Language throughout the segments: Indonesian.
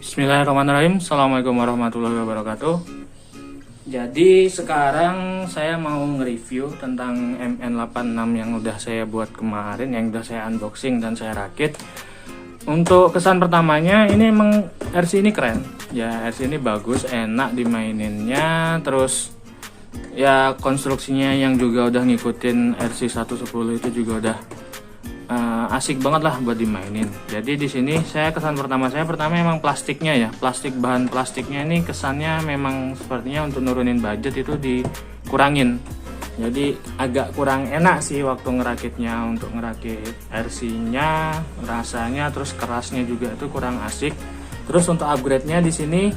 Bismillahirrahmanirrahim. Assalamualaikum warahmatullahi wabarakatuh. Jadi sekarang saya mau nge-review tentang MN86 yang udah saya buat kemarin, yang udah saya unboxing dan saya rakit. Untuk kesan pertamanya, ini emang RC ini keren. Ya, RC ini bagus, enak dimaininnya. Terus ya konstruksinya yang juga udah ngikutin RC110 itu juga udah asik banget lah buat dimainin. Jadi di sini kesan pertama memang plastiknya ya, bahan plastiknya ini kesannya memang sepertinya untuk nurunin budget itu dikurangin. Jadi agak kurang enak sih waktu ngerakitnya, untuk ngerakit RC-nya rasanya, terus kerasnya juga itu kurang asik. Terus untuk upgrade-nya di sini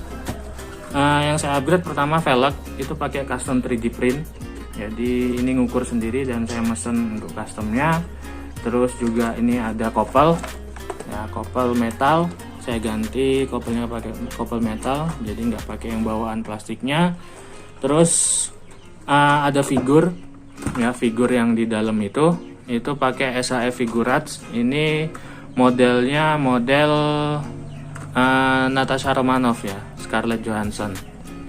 yang saya upgrade pertama velg itu pakai custom 3D print. Jadi ini ngukur sendiri dan saya mesen untuk customnya. Terus juga ini ada kopel, ya kopel metal. Saya ganti kopelnya pakai kopel metal, jadi nggak pakai yang bawaan plastiknya. Terus ada figur, ya figur yang di dalam itu pakai SHF Figurats. Ini modelnya model Natasha Romanoff ya, Scarlett Johansson.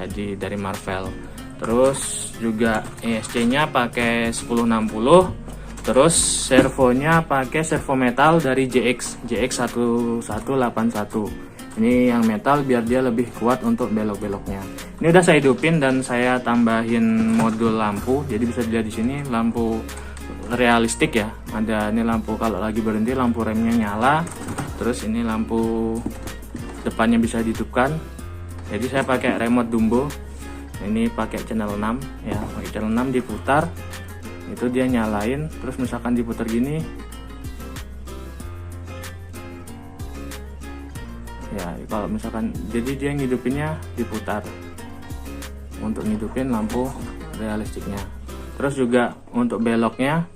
Jadi dari Marvel. Terus juga ESC-nya pakai 1060. Terus servonya pakai servo metal dari JX1181. Ini yang metal biar dia lebih kuat untuk belok-beloknya. Ini udah saya hidupin dan saya tambahin modul lampu. Jadi bisa dilihat di sini lampu realistik ya. Ada ini lampu kalau lagi berhenti, lampu remnya nyala. Terus ini lampu depannya bisa dihidupkan. Jadi saya pakai remote Dumbo. Ini pakai channel 6 ya, pakai channel 6 diputar. Itu dia nyalain, terus misalkan diputar gini ya, kalau misalkan jadi dia ngidupinnya diputar untuk ngidupin lampu realistiknya. Terus juga untuk beloknya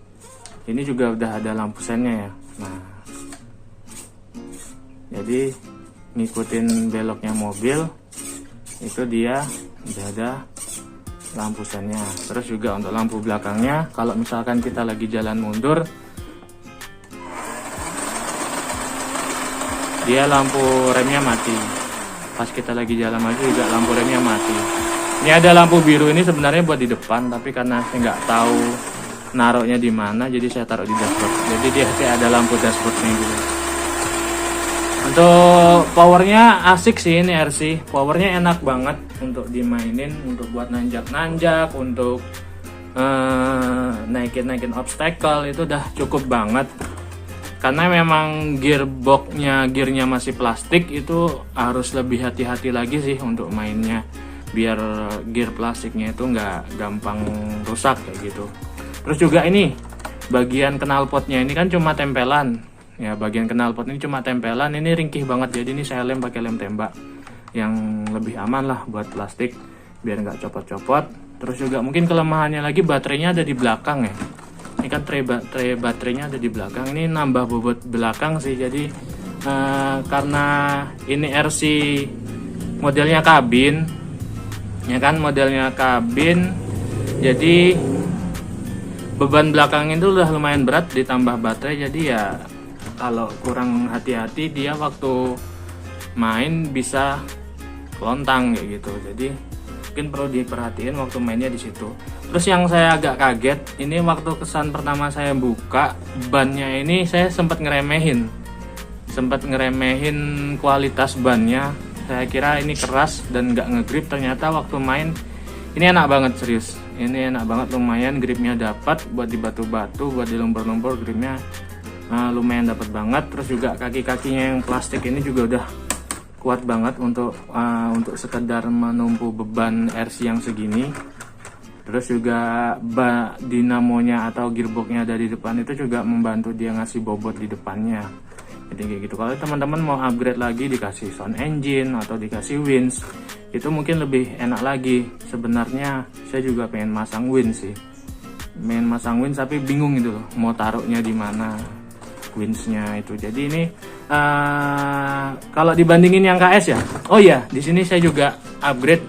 ini juga udah ada lampu sennya ya. Nah, jadi ngikutin beloknya mobil itu dia udah ada lampu sennya. Terus juga untuk lampu belakangnya, kalau misalkan kita lagi jalan mundur, dia lampu remnya mati. Pas kita lagi jalan maju juga lampu remnya mati. Ini ada lampu biru, ini sebenarnya buat di depan, tapi karena saya nggak tahu naruhnya di mana, jadi saya taruh di dashboard. Jadi dia kayak ada lampu dashboardnya gitu. Untuk powernya asik sih ini RC, powernya enak banget untuk dimainin, untuk buat nanjak-nanjak, untuk naikin obstacle itu udah cukup banget. Karena memang gearnya masih plastik, itu harus lebih hati-hati lagi sih untuk mainnya, biar gear plastiknya itu nggak gampang rusak kayak gitu. Terus juga ini bagian knalpotnya ini kan cuma tempelan. Ya, bagian knalpot ini cuma tempelan, ini ringkih banget, jadi ini saya lem pakai lem tembak yang lebih aman lah buat plastik biar nggak copot-copot. Terus juga mungkin kelemahannya lagi baterainya ada di belakang ya. Ini kan tray baterainya ada di belakang, ini nambah bobot belakang sih. Jadi karena ini RC modelnya kabin, ya kan modelnya kabin, jadi beban belakang itu udah lumayan berat ditambah baterai, jadi ya kalau kurang hati-hati dia waktu main bisa lontang kayak gitu. Jadi mungkin perlu diperhatiin waktu mainnya di situ. Terus yang saya agak kaget, ini waktu kesan pertama saya buka bannya ini, saya sempat ngeremehin kualitas bannya. Saya kira ini keras dan nggak ngegrip, ternyata waktu main ini enak banget, serius. Ini enak banget, lumayan gripnya dapat buat di batu-batu, buat di lumpur-lumpur gripnya lumayan dapat banget. Terus juga kaki-kakinya yang plastik ini juga udah kuat banget untuk sekedar menumpu beban RC yang segini. Terus juga dinamonya atau gearboxnya dari depan itu juga membantu dia ngasih bobot di depannya. Jadi kayak gitu. Kalau teman-teman mau upgrade lagi, dikasih sound engine atau dikasih winch, itu mungkin lebih enak lagi. Sebenarnya saya juga pengen masang winch sih, tapi bingung gitu loh, mau taruhnya di mana winch-nya itu. Jadi ini kalau dibandingin yang KS ya, oh ya, di sini saya juga upgrade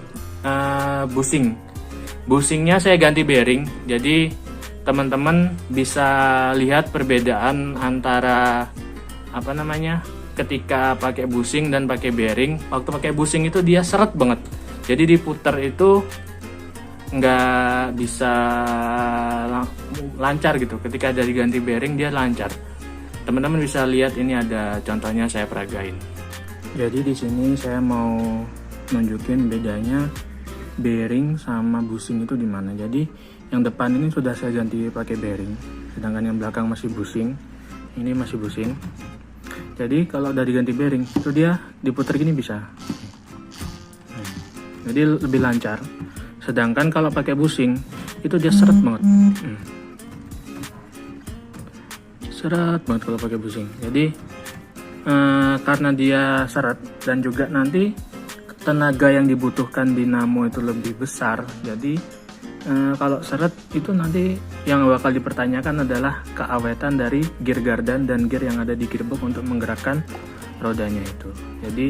bushingnya saya ganti bearing. Jadi teman-teman bisa lihat perbedaan antara ketika pakai bushing dan pakai bearing, waktu pakai bushing itu dia seret banget, jadi diputer itu nggak bisa lancar gitu. Ketika ada diganti bearing dia lancar. Teman-teman bisa lihat ini ada contohnya saya peragain. Jadi di sini saya mau nunjukin bedanya bearing sama bushing itu di mana. Jadi yang depan ini sudah saya ganti pakai bearing, sedangkan yang belakang masih bushing. Ini masih bushing. Jadi kalau udah diganti bearing itu dia diputar gini bisa. Jadi lebih lancar. Sedangkan kalau pakai bushing itu dia seret banget. Seret banget kalau pakai bushing. Jadi karena dia seret dan juga nanti tenaga yang dibutuhkan dinamo itu lebih besar. Jadi kalau seret itu nanti yang bakal dipertanyakan adalah keawetan dari gear gardan dan gear yang ada di gearbox untuk menggerakkan rodanya itu. Jadi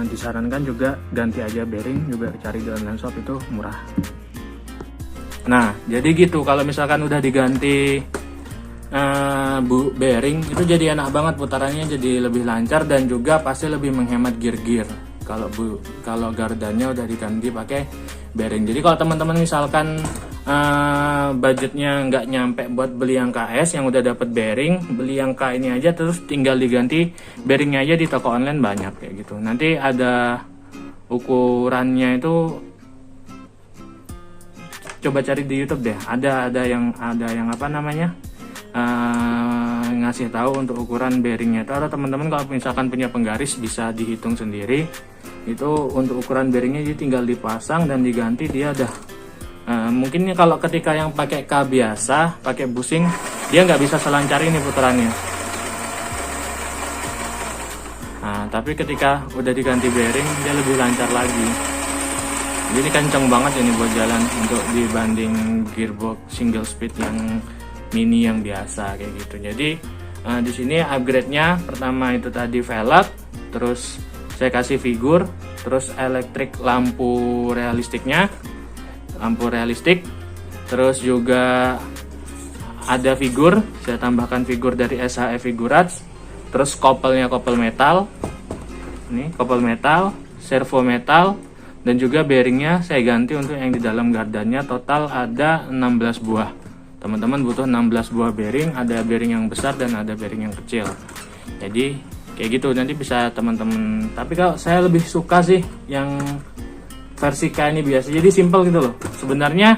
disarankan juga ganti aja bearing, juga cari di online shop itu murah. Nah jadi gitu, kalau misalkan udah diganti bearing itu jadi enak banget putarannya, jadi lebih lancar dan juga pasti lebih menghemat gear kalau gardannya udah diganti pakai bearing. Jadi kalau teman-teman misalkan budgetnya nggak nyampe buat beli yang KS yang udah dapet bearing, beli yang K ini aja terus tinggal diganti bearingnya aja di toko online banyak kayak gitu. Nanti ada ukurannya itu, coba cari di YouTube deh, ada yang apa namanya ngasih tahu untuk ukuran bearingnya itu. Atau teman-teman kalau misalkan punya penggaris bisa dihitung sendiri itu untuk ukuran bearingnya, jadi tinggal dipasang dan diganti dia udah. Mungkin kalau ketika yang pakai K biasa, pakai bushing, dia nggak bisa selancar ini putarannya. Nah, tapi ketika udah diganti bearing, dia lebih lancar lagi. Jadi kenceng banget ini buat jalan untuk dibanding gearbox single speed yang mini yang biasa kayak gitu. Jadi di sini upgrade-nya pertama itu tadi velg, terus saya kasih figur, terus elektrik lampu realistik, terus juga ada figur, saya tambahkan figur dari SHF Figurats, terus kopelnya kopel metal, ini kopel metal, servo metal, dan juga bearingnya saya ganti untuk yang di dalam gardannya. Total ada 16 buah. Teman-teman butuh 16 buah bearing, ada bearing yang besar dan ada bearing yang kecil. Jadi kayak gitu, nanti bisa teman-teman. Tapi kalau saya lebih suka sih yang versi K ini biasa, jadi simple gitu loh. Sebenarnya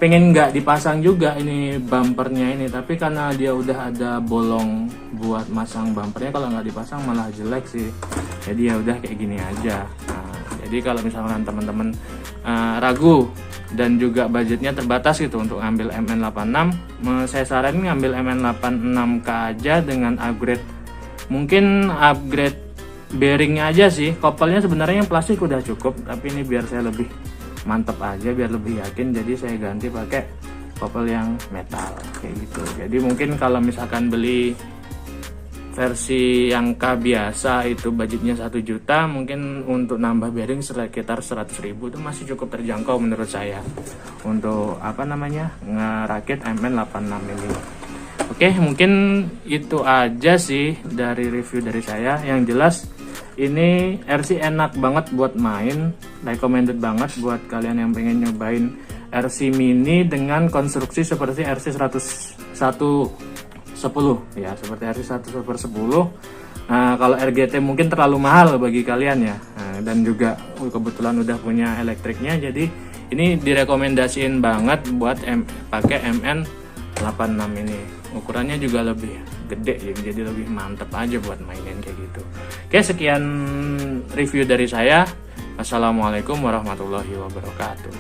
pengen nggak dipasang juga ini bumpernya ini, tapi karena dia udah ada bolong buat masang bumpernya, kalau nggak dipasang malah jelek sih. Jadi ya udah kayak gini aja. Nah, jadi kalau misalkan teman-teman ragu dan juga budgetnya terbatas gitu untuk ngambil MN86, saya saranin ngambil MN86K aja dengan upgrade. Mungkin upgrade bearingnya aja sih, kopelnya sebenarnya yang plastik udah cukup, tapi ini biar saya lebih mantep aja, biar lebih yakin, jadi saya ganti pakai kopel yang metal kayak gitu. Jadi mungkin kalau misalkan beli versi yang K biasa itu budgetnya 1 juta, mungkin untuk nambah bearing sekitar 100.000 itu masih cukup terjangkau menurut saya untuk apa namanya ngerakit MN86 ini. Oke, mungkin itu aja sih dari review dari saya. Yang jelas ini RC enak banget buat main, recommended banget buat kalian yang pengen nyobain RC mini dengan konstruksi seperti RC 110 ya, seperti RC 110. Nah, kalau RGT mungkin terlalu mahal bagi kalian ya. Nah, dan juga kebetulan udah punya elektriknya, jadi ini direkomendasiin banget buat pakai MN86 ini. Ukurannya juga lebih gede, jadi lebih mantep aja buat mainin kayak gitu. Oke, sekian review dari saya. Assalamualaikum warahmatullahi wabarakatuh.